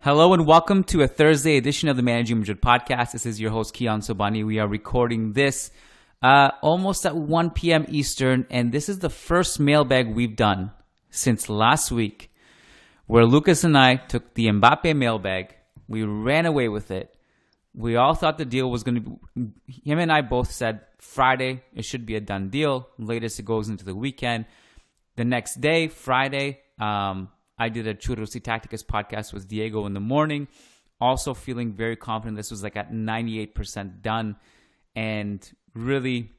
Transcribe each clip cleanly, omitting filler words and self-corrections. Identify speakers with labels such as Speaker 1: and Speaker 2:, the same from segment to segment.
Speaker 1: Hello and welcome to a Thursday edition of the Managing Madrid podcast. This is your host, Kylian Mbappe. We are recording this almost at 1 p.m. Eastern, and this is the first mailbag we've done since last week, where Lucas and I took the Mbappe mailbag. We ran away with it. We all thought the deal was going to be, him and I both said Friday, it should be a done deal. Latest, it goes into the weekend. The next day, Friday, I did a Churros y Tácticas podcast with Diego in the morning, also feeling very confident this was like at 98% done, and really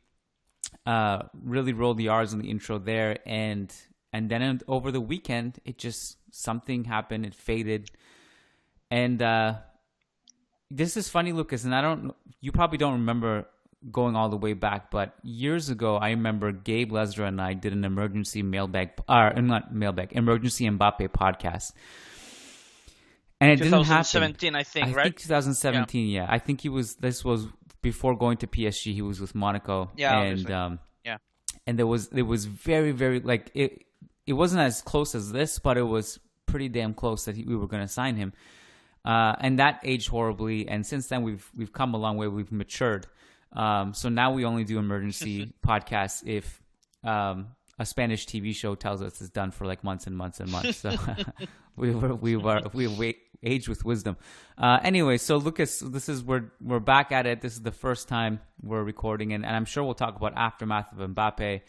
Speaker 1: rolled the R's in the intro there. And then over the weekend, it just, something happened, it faded. And this is funny, Lucas, and you probably don't remember going all the way back, but years ago, I remember Gabe Lesra and I did an emergency emergency Mbappe podcast. And it didn't happen.
Speaker 2: 2017, I think, right?
Speaker 1: I think 2017, yeah. I think this was before going to PSG. He was with Monaco.
Speaker 2: Yeah,
Speaker 1: and and it was very, very, like, it wasn't as close as this, but it was pretty damn close that we were going to sign him. And that aged horribly, and since then we've come a long way. We've matured. So now we only do emergency podcasts if a Spanish TV show tells us it's done for like months and months and months. So we aged with wisdom. Anyway, so Lucas, we're back at it. This is the first time we're recording, and I'm sure we'll talk about aftermath of Mbappe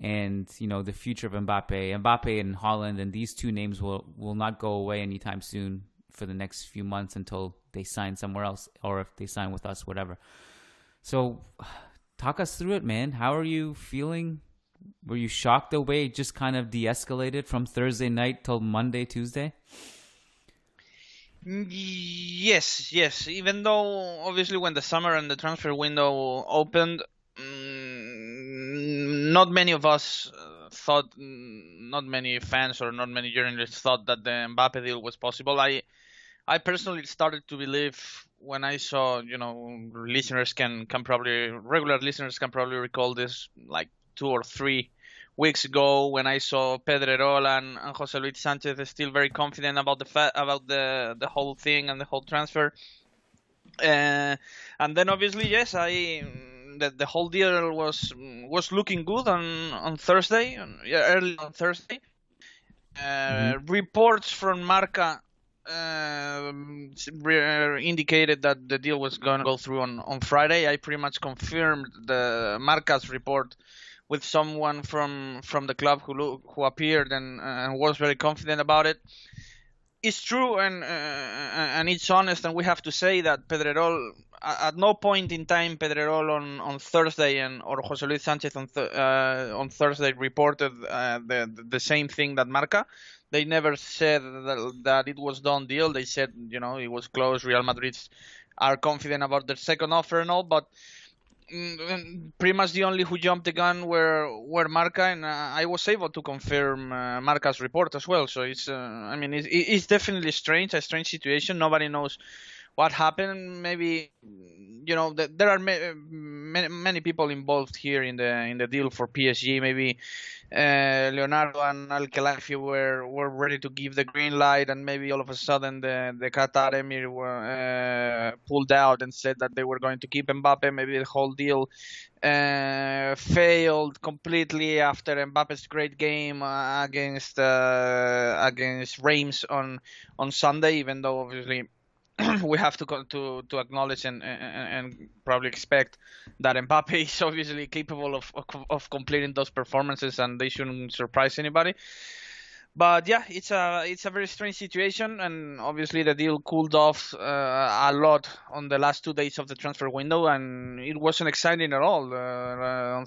Speaker 1: and the future of Mbappe and Holland, and these two names will not go away anytime soon for the next few months until they sign somewhere else, or if they sign with us, whatever. So, talk us through it, man. How are you feeling? Were you shocked the way it just kind of de-escalated from Thursday night till Monday, Tuesday?
Speaker 2: Yes. Even though, obviously, when the summer and the transfer window opened, not many of us thought, not many fans or not many journalists thought that the Mbappe deal was possible. I personally started to believe when I saw, regular listeners can probably recall this like 2 or 3 weeks ago when I saw Pedrerol and José Luis Sánchez still very confident about the whole thing and the whole transfer. And then obviously, yes, the whole deal was looking good on Thursday, early on Thursday. Reports from Marca indicated that the deal was going to go through on Friday. I pretty much confirmed the Marca's report with someone from the club who appeared and was very confident about it. It's true and it's honest, and we have to say that Pedrerol, at no point in time Pedrerol on Thursday or José Luis Sánchez on Thursday reported the same thing that Marca. They never said that it was done deal. They said, it was close. Real Madrid are confident about their second offer and all, but pretty much the only who jumped the gun were Marca, and I was able to confirm Marca's report as well. So it's definitely a strange situation. Nobody knows what happened. Maybe there are many people involved here in the deal for PSG. Maybe Leonardo and Al Khelaifi were ready to give the green light, and maybe all of a sudden the Qatar Emir pulled out and said that they were going to keep Mbappe. Maybe the whole deal failed completely after Mbappe's great game against Reims on Sunday, even though obviously we have to acknowledge and probably expect that Mbappe is obviously capable of completing those performances, and they shouldn't surprise anybody. But yeah, it's a very strange situation, and obviously the deal cooled off a lot on the last 2 days of the transfer window, and it wasn't exciting at all. On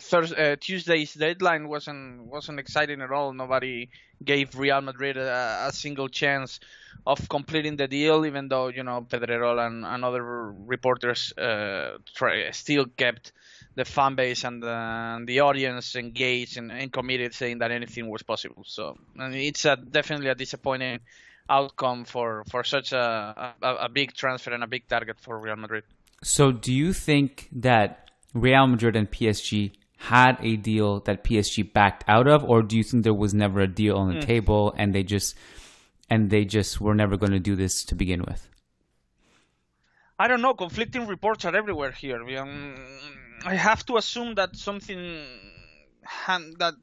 Speaker 2: Tuesday's deadline wasn't exciting at all. Nobody gave Real Madrid a single chance of completing the deal, even though Pedrerol and other reporters still kept the fan base and the audience engaged and committed, saying that anything was possible. So it's definitely a disappointing outcome for such a big transfer and a big target for Real Madrid.
Speaker 1: So do you think that Real Madrid and PSG had a deal that PSG backed out of, or do you think there was never a deal on the table and they just and they just were never going to do this to begin with?
Speaker 2: I don't know. Conflicting reports are everywhere here. I have to assume that that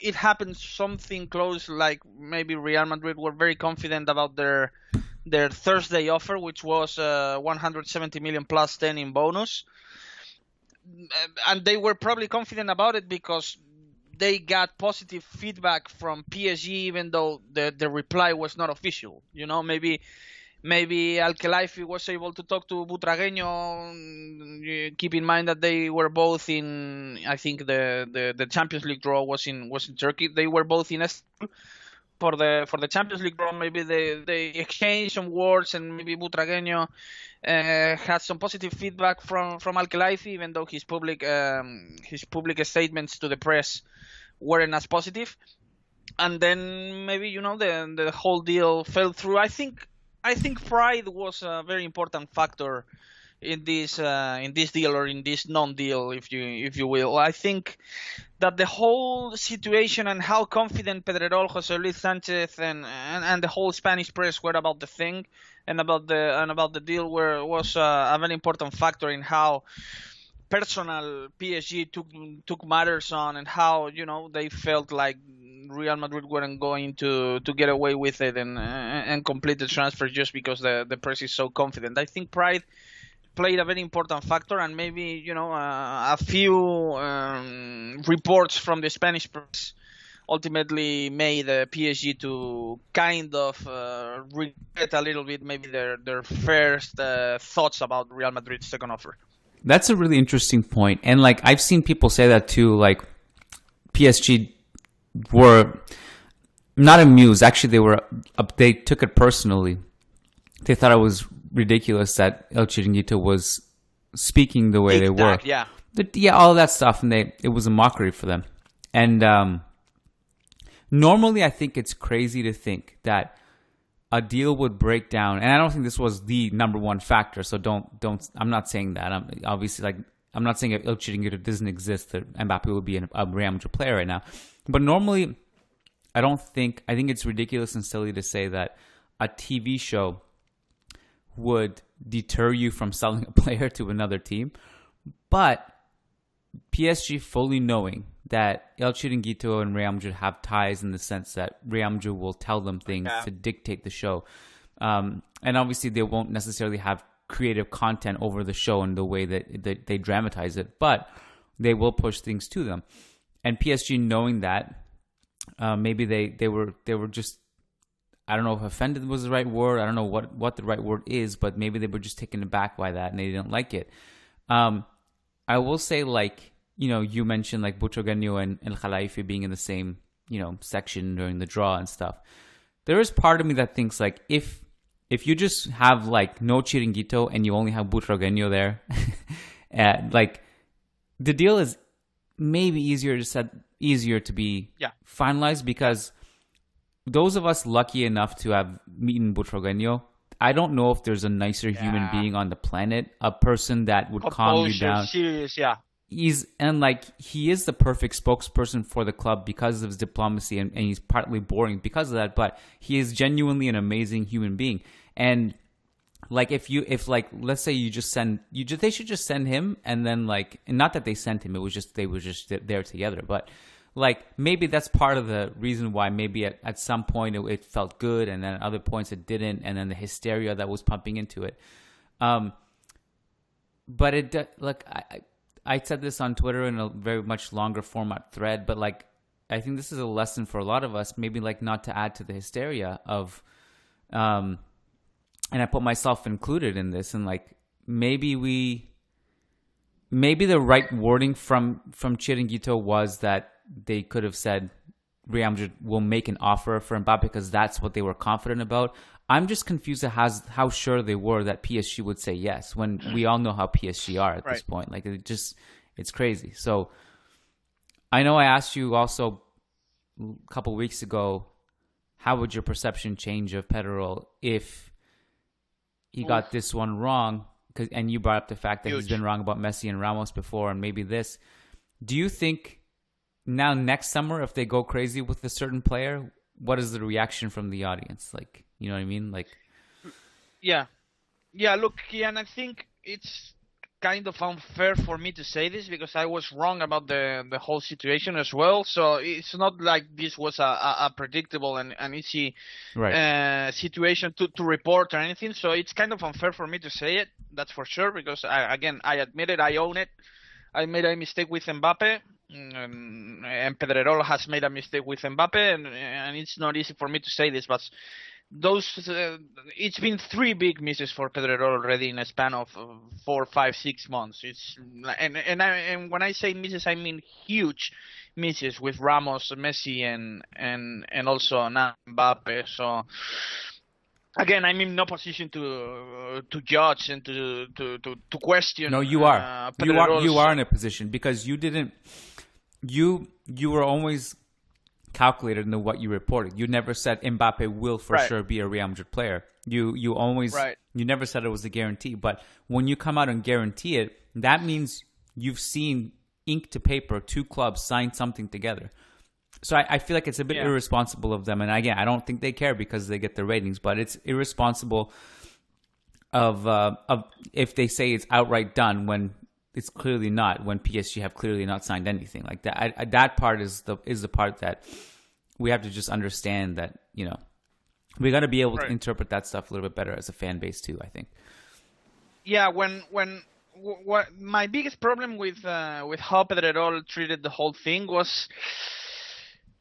Speaker 2: it happened something close, like maybe Real Madrid were very confident about their Thursday offer, which was 170 million plus 10 in bonus, and they were probably confident about it because they got positive feedback from PSG, even though the reply was not official. Maybe Al-Khelaifi was able to talk to Butragueño. Keep in mind that they were both in, I think the Champions League draw was in Turkey. They were both in Istanbul for the Champions League draw. Maybe they exchanged some words, and maybe Butragueño had some positive feedback from Al-Khelaifi, even though his public statements to the press weren't as positive. And then maybe the whole deal fell through. I think pride was a very important factor in this deal, or in this non-deal, if you will. I think that the whole situation and how confident Pedrerol, José Luis Sánchez, and the whole Spanish press were about the thing and about the deal was a very important factor in how personal PSG took matters on, and how they felt like Real Madrid weren't going to get away with it and complete the transfer just because the press is so confident. I think pride played a very important factor, and maybe a few reports from the Spanish press ultimately made PSG to kind of regret a little bit maybe their first thoughts about Real Madrid's second offer.
Speaker 1: That's a really interesting point. And like I've seen people say that too, like PSG were not amused. Actually, they took it personally. They thought it was ridiculous that El Chiringuito was speaking the way they were.
Speaker 2: Yeah,
Speaker 1: all that stuff, and it was a mockery for them. And normally, I think it's crazy to think that a deal would break down, and I don't think this was the number one factor. So don't. I'm not saying that. I'm not saying if El Chiringuito doesn't exist, that Mbappe would be a Real Madrid player right now. But normally, I think it's ridiculous and silly to say that a TV show would deter you from selling a player to another team. But PSG fully knowing that El Chiringuito and Real Madrid have ties in the sense that Real Madrid will tell them things to dictate the show. And obviously they won't necessarily have creative content over the show in the way that they dramatize it, but they will push things to them. And PSG knowing that, maybe they were just, I don't know if offended was the right word. I don't know what the right word is, but maybe they were just taken aback by that and they didn't like it. I will say, like, you mentioned like Butragueño and El Khelaifi being in the same, section during the draw and stuff. There is part of me that thinks like if you just have like no Chiringuito and you only have Butragueño there, like the deal is maybe easier to be finalized, because those of us lucky enough to have meeting Butragueño, I don't know if there's a nicer human being on the planet, a person that would calm you down.
Speaker 2: Serious,
Speaker 1: He is the perfect spokesperson for the club because of his diplomacy, and he's partly boring because of that, but he is genuinely an amazing human being. And like if let's say they should just send him, and then like, and not that they sent him, they were just there together, but like maybe that's part of the reason why maybe at some point it felt good, and then at other points it didn't, and then the hysteria that was pumping into it. But I said this on Twitter in a very much longer format thread, but like I think this is a lesson for a lot of us, maybe like not to add to the hysteria of, and I put myself included in this, and like maybe the right wording from Chiringuito was that they could have said Real Madrid will make an offer for Mbappe because that's what they were confident about. I'm just confused at how sure they were that PSG would say yes, when we all know how PSG are at this point. Like it's crazy. So I know I asked you also a couple weeks ago, how would your perception change of Pedrerol if he got this one wrong? And you brought up the fact that he's been wrong about Messi and Ramos before, and maybe this. Do you think now next summer, if they go crazy with a certain player, what is the reaction from the audience? Like, you know what I mean? Like,
Speaker 2: Yeah. Yeah, look, Kian, I think it's kind of unfair for me to say this because I was wrong about the whole situation as well. So it's not like this was a predictable and an easy
Speaker 1: right.
Speaker 2: situation to report or anything. So it's kind of unfair for me to say it. That's for sure because I admit it, I own it. I made a mistake with Mbappe. And Pedrerol has made a mistake with Mbappe, and it's not easy for me to say this, but it's been 3 big misses for Pedrerol already in a span of 4, 5, 6 months. It's and when I say misses, I mean huge misses with Ramos, Messi, and also now Mbappe. So again, I'm in no position to judge and to question.
Speaker 1: No, you are. You are in a position because you didn't. You were always calculated in what you reported. You never said Mbappe will for sure be a Real Madrid player. You always you never said it was a guarantee. But when you come out and guarantee it, that means you've seen ink to paper, 2 clubs sign something together. So I feel like it's a bit irresponsible of them. And again, I don't think they care because they get the ratings, but it's irresponsible of if they say it's outright done when it's clearly not, when PSG have clearly not signed anything like that. That part is the part that we have to just understand that, you know, we got to be able to interpret that stuff a little bit better as a fan base too, I think.
Speaker 2: Yeah, what my biggest problem with how Pedrerol treated the whole thing was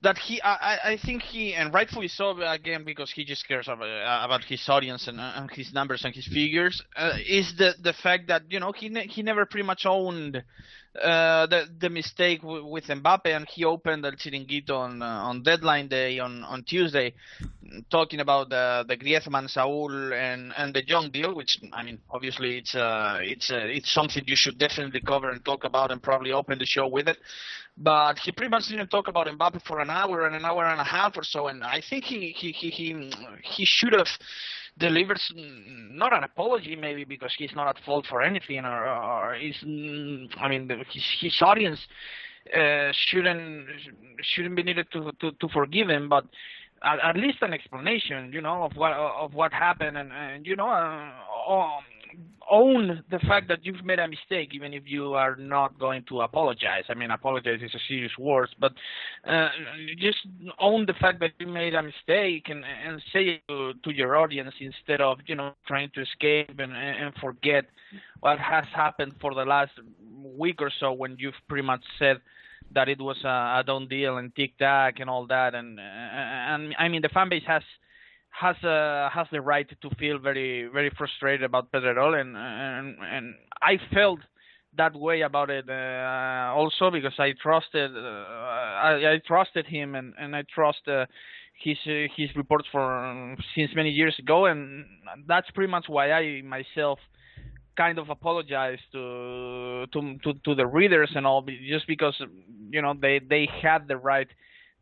Speaker 2: that I think he, and rightfully so, again, because he just cares about his audience and his numbers and his figures, is the fact that, you know, he never pretty much owned the mistake with Mbappe, and he opened El Chiringuito on deadline day on Tuesday, talking about the Griezmann, Saul, and the Young deal, which, I mean, obviously it's something you should definitely cover and talk about and probably open the show with it. But he pretty much didn't talk about Mbappe for an hour and a half or so, and I think he should have delivered not an apology, maybe, because he's not at fault for anything, or he's, I mean, his audience shouldn't be needed to forgive him, but at least an explanation, you know, of what happened, and you know, own the fact that you've made a mistake, even if you are not going to apologize. I mean, apologize is a serious word, but just own the fact that you made a mistake and say it to your audience instead of, you know, trying to escape and forget what has happened for the last week or so, when you've pretty much said that it was a done deal and tic-tac and all that. And I mean, the fan base has the right to feel very, very frustrated about Pedrerol, and I felt that way about it also, because I trusted him, and I trust his reports since many years ago, and that's pretty much why I myself kind of apologized to the readers and all, just because, you know, they had the right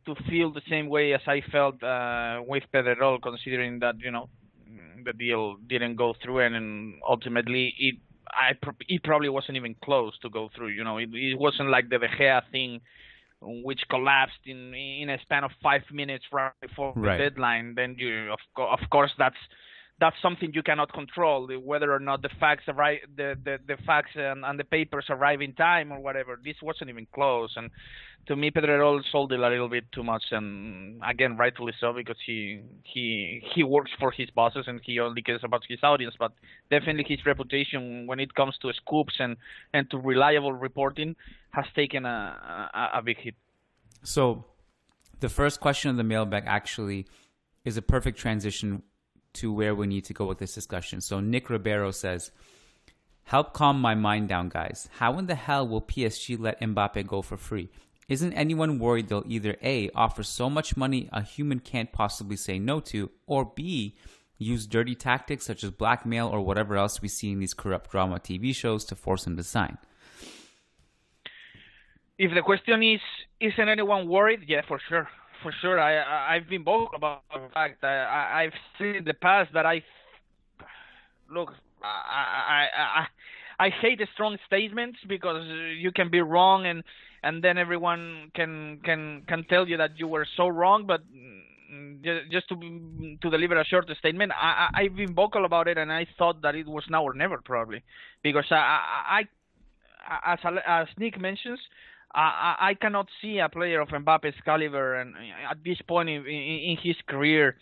Speaker 2: to feel the same way as I felt with Pedrerol, considering that, you know, the deal didn't go through, and ultimately it probably wasn't even close to go through. You know, it wasn't like the De Gea thing, which collapsed in a span of 5 minutes right before the deadline. Then of course that's something you cannot control, whether or not the facts arrive, the facts and the papers arrive in time or whatever. This wasn't even close, and to me, Pedrerol sold it a little bit too much, and again, rightfully so, because he works for his bosses and he only cares about his audience. But definitely his reputation when it comes to scoops and to reliable reporting has taken a big hit.
Speaker 1: So the first question of the mailbag actually is a perfect transition to where we need to go with this discussion. So Nick Ribeiro says, help calm my mind down, guys. How in the hell will PSG let Mbappe go for free? Isn't anyone worried they'll either A, offer so much money a human can't possibly say no to, or B, use dirty tactics such as blackmail or whatever else we see in these corrupt drama TV shows to force him to sign?
Speaker 2: If the question is, isn't anyone worried? Yeah, for sure. For sure. I've been vocal about the fact that I've seen in the past that I hate the strong statements, because you can be wrong and then everyone can tell you that you were so wrong. But just to deliver a short statement, I've been vocal about it, and I thought that it was now or never, probably, because as Nick mentions, I cannot see a player of Mbappe's caliber and at this point in his career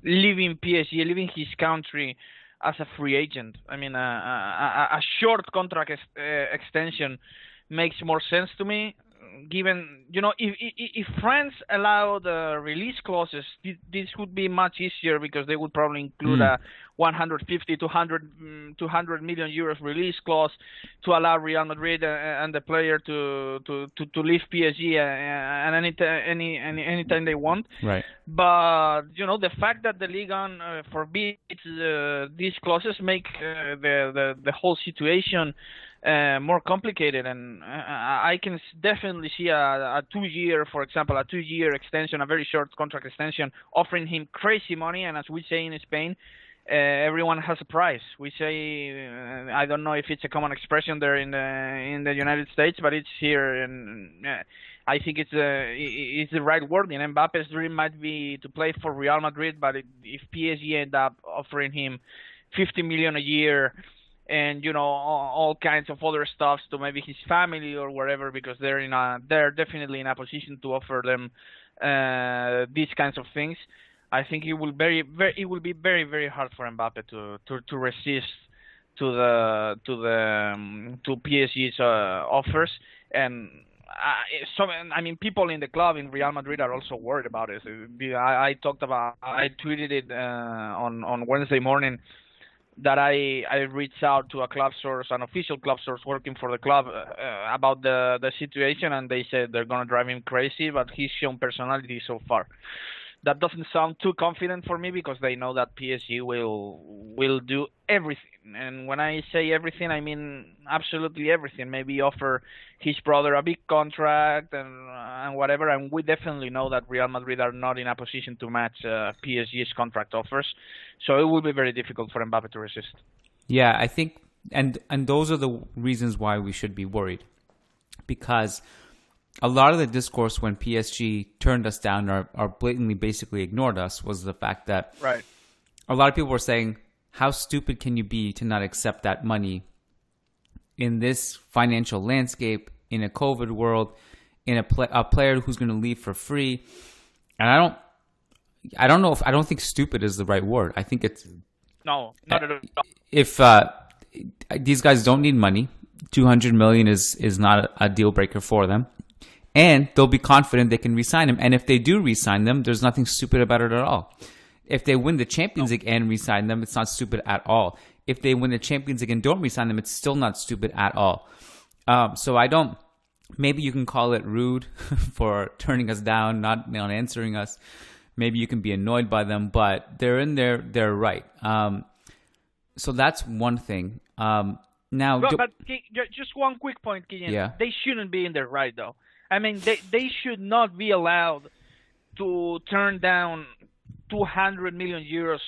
Speaker 2: leaving PSG, leaving his country as a free agent. I mean, a short contract extension makes more sense to me. Given, if France allowed release clauses, this would be much easier because they would probably include a 150 to 200 million euros release clause to allow Real Madrid and the player to leave PSG anytime they want.
Speaker 1: Right.
Speaker 2: But the fact that the Ligue 1 forbids these clauses make the whole situation more complicated, and I can definitely see a 2-year, for example, a 2-year extension, a very short contract extension, offering him crazy money. And as we say in Spain, everyone has a price. We say, I don't know if it's a common expression there in the United States, but it's here, and I think it's the right word. And Mbappe's dream might be to play for Real Madrid, but if PSG end up offering him 50 million a year, and all kinds of other stuffs to maybe his family or wherever, because they're definitely in a position to offer them these kinds of things. I think it will be very, very hard for Mbappe to resist to PSG's offers. And people in the club in Real Madrid are also worried about it. I tweeted it on Wednesday morning that I reached out to a club source, an official club source working for the club, about the situation, and they said they're gonna drive him crazy, but he's shown personality so far. That doesn't sound too confident for me, because they know that PSG will do everything. And when I say everything, I mean absolutely everything. Maybe offer his brother a big contract and whatever. And we definitely know that Real Madrid are not in a position to match PSG's contract offers. So it will be very difficult for Mbappe to resist.
Speaker 1: Yeah, I think, and those are the reasons why we should be worried. Because a lot of the discourse when PSG turned us down or blatantly basically ignored us was the fact that a lot of people were saying, how stupid can you be to not accept that money in this financial landscape, in a COVID world, in a player who's going to leave for free? And I don't think stupid is the right word. I think it's...
Speaker 2: No, not at all.
Speaker 1: If these guys don't need money, 200 million is not a deal breaker for them. And they'll be confident they can re-sign him. And if they do re-sign them, there's nothing stupid about it at all. If they win the Champions League and re-sign them, it's not stupid at all. If they win the Champions League and don't re-sign them, it's still not stupid at all. So I don't... Maybe you can call it rude for turning us down, not answering us. Maybe you can be annoyed by them, but they're in there. They're right. So that's one thing. Now,
Speaker 2: but just one quick point, Kylian.
Speaker 1: Yeah.
Speaker 2: They shouldn't be in their right, though. I mean, they should not be allowed to turn down 200 million euros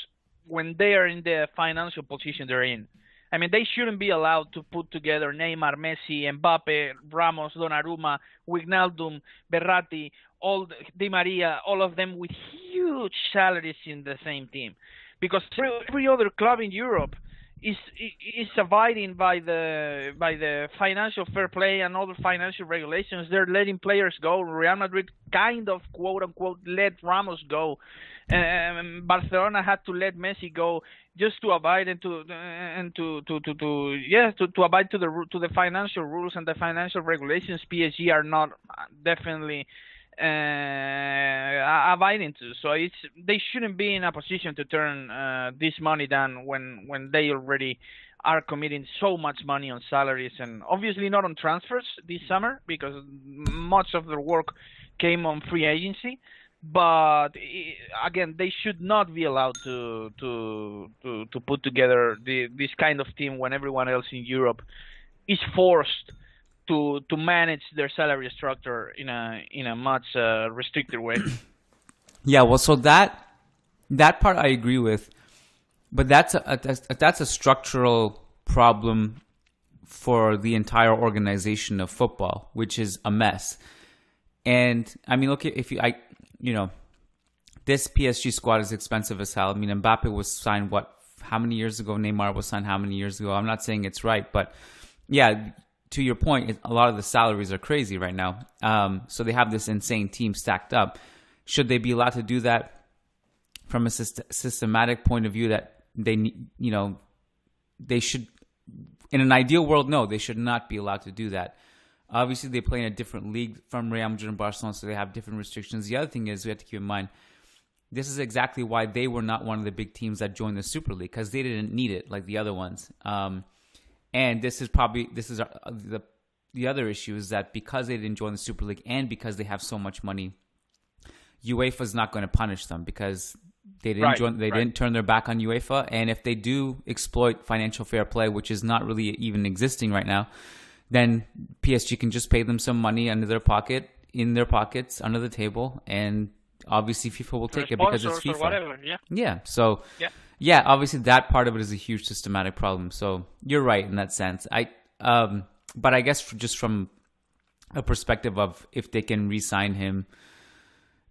Speaker 2: when they are in the financial position they're in. I mean, they shouldn't be allowed to put together Neymar, Messi, Mbappe, Ramos, Donnarumma, Wijnaldum, Berratti, Di Maria, all of them with huge salaries in the same team. Because every other club in Europe is abiding by the financial fair play and other financial regulations. They're letting players go. Real Madrid kind of, quote unquote, let Ramos go. Barcelona had to let Messi go just to abide to abide to the financial rules and the financial regulations. PSG are not definitely abiding to. So they shouldn't be in a position to turn this money down when they already are committing so much money on salaries, and obviously not on transfers this summer, because much of their work came on free agency. But again, they should not be allowed to put together this kind of team when everyone else in Europe is forced to manage their salary structure in a much restricted way.
Speaker 1: Yeah, well, so that part I agree with, but that's a structural problem for the entire organization of football, which is a mess. And I mean, look, this PSG squad is expensive as hell. I mean, Mbappe was signed how many years ago? Neymar was signed how many years ago? I'm not saying it's right, but yeah, to your point, a lot of the salaries are crazy right now. So they have this insane team stacked up. Should they be allowed to do that from a systematic point of view? That they should. In an ideal world, no, they should not be allowed to do that. Obviously, they play in a different league from Real Madrid and Barcelona, so they have different restrictions. The other thing is we have to keep in mind, this is exactly why they were not one of the big teams that joined the Super League, because they didn't need it like the other ones. And this is the other issue is that because they didn't join the Super League and because they have so much money, UEFA is not going to punish them because they didn't didn't turn their back on UEFA. And if they do exploit financial fair play, which is not really even existing right now, then PSG can just pay them some money in their pockets, under the table, and obviously FIFA will take it because it's FIFA.
Speaker 2: Or whatever,
Speaker 1: yeah. So obviously that part of it is a huge systematic problem. So you're right in that sense. But I guess just from a perspective of if they can re-sign him,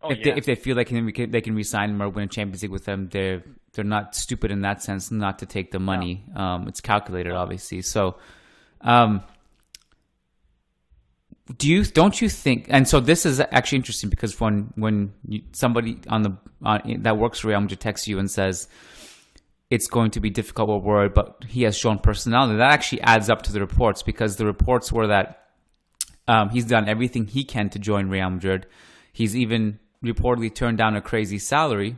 Speaker 1: if they feel like they can re-sign him or win a Champions League with them, they're not stupid in that sense not to take the money. No. It's calculated, obviously. So. Don't you think? And so this is actually interesting because when somebody that works for Real Madrid texts you and says it's going to be difficult, we're worried, but he has shown personality, that actually adds up to the reports, because the reports were that he's done everything he can to join Real Madrid. He's even reportedly turned down a crazy salary.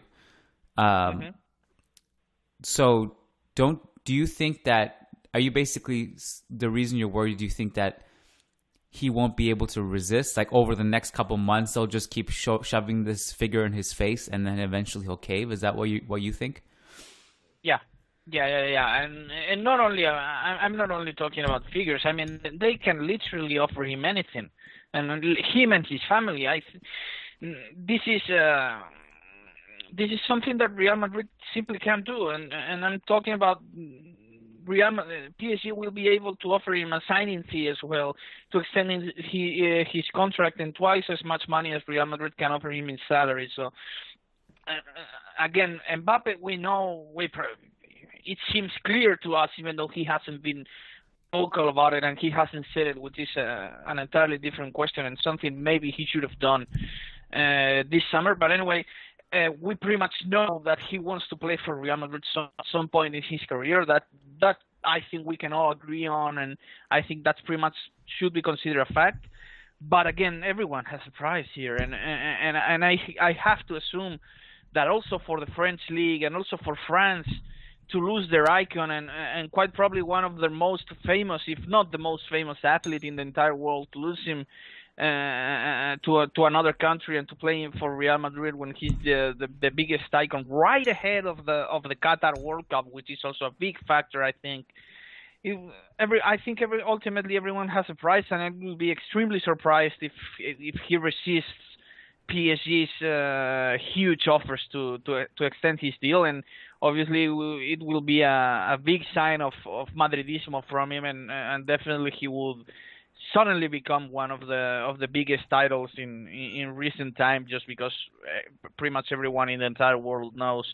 Speaker 1: So do you think that? Are you basically the reason you're worried? Do you think that he won't be able to resist? Like over the next couple months, they'll just keep shoving this figure in his face, and then eventually he'll cave. Is that what you think?
Speaker 3: Yeah. And not only I'm not only talking about figures. I mean, they can literally offer him anything, and him and his family. This is something that Real Madrid simply can't do, and I'm talking about. PSG will be able to offer him a signing fee as well to extend his contract, and twice as much money as Real Madrid can offer him in salary. So again, Mbappe, we know it seems clear to us, even though he hasn't been vocal about it and he hasn't said it, which is an entirely different question and something maybe he should have done this summer. But anyway. We pretty much know that he wants to play for Real Madrid at some point in his career. That I think we can all agree on, and I think that's pretty much should be considered a fact. But again, everyone has a price here, and I have to assume that also for the French league and also for France to lose their icon and quite probably one of their most famous, if not the most famous athlete in the entire world, to lose him. To another country and to play for Real Madrid when he's the biggest icon, right ahead of the Qatar World Cup, which is also a big factor. I think ultimately everyone has a price, and I will be extremely surprised if he resists PSG's huge offers to extend his deal, and obviously it will be a big sign of Madridismo from him, and definitely he will suddenly become one of the biggest titles in recent time, just because pretty much everyone in the entire world knows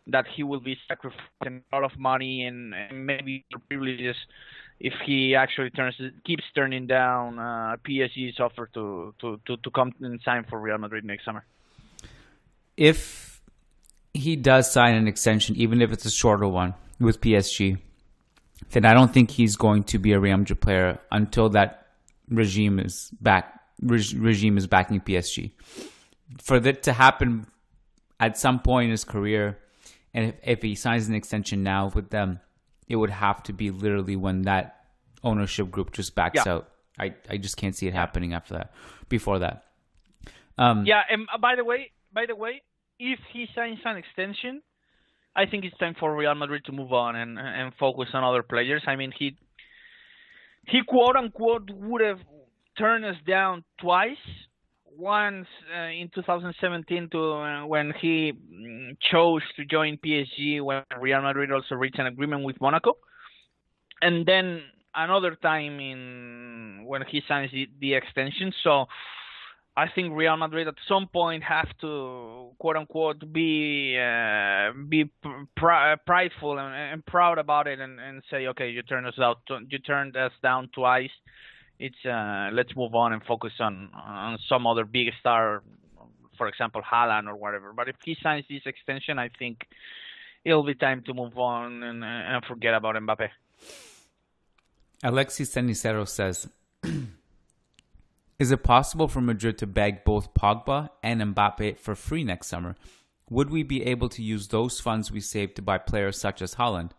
Speaker 3: that he will be sacrificing a lot of money and maybe privileges if he actually keeps turning down PSG's offer to come and sign for Real Madrid next summer.
Speaker 1: If he does sign an extension, even if it's a shorter one with PSG, then I don't think he's going to be a Real Madrid player until that regime is backing PSG. For that to happen at some point in his career, and if he signs an extension now with them, it would have to be literally when that ownership group just backs out. I just can't see it happening before that.
Speaker 3: And by the way, if he signs an extension, I think it's time for Real Madrid to move on and focus on other players. I mean, he quote unquote would have turned us down twice. Once in 2017 when he chose to join PSG, when Real Madrid also reached an agreement with Monaco, and then another time when he signs the extension. So I think Real Madrid at some point have to, quote unquote, be prideful and proud about it, and say, okay, you turned us down twice. It's let's move on and focus on some other big star, for example, Haaland or whatever. But if he signs this extension, I think it'll be time to move on and forget about Mbappe.
Speaker 1: Alexis Cenicero says, is it possible for Madrid to bag both Pogba and Mbappe for free next summer? Would we be able to use those funds we saved to buy players such as Haaland?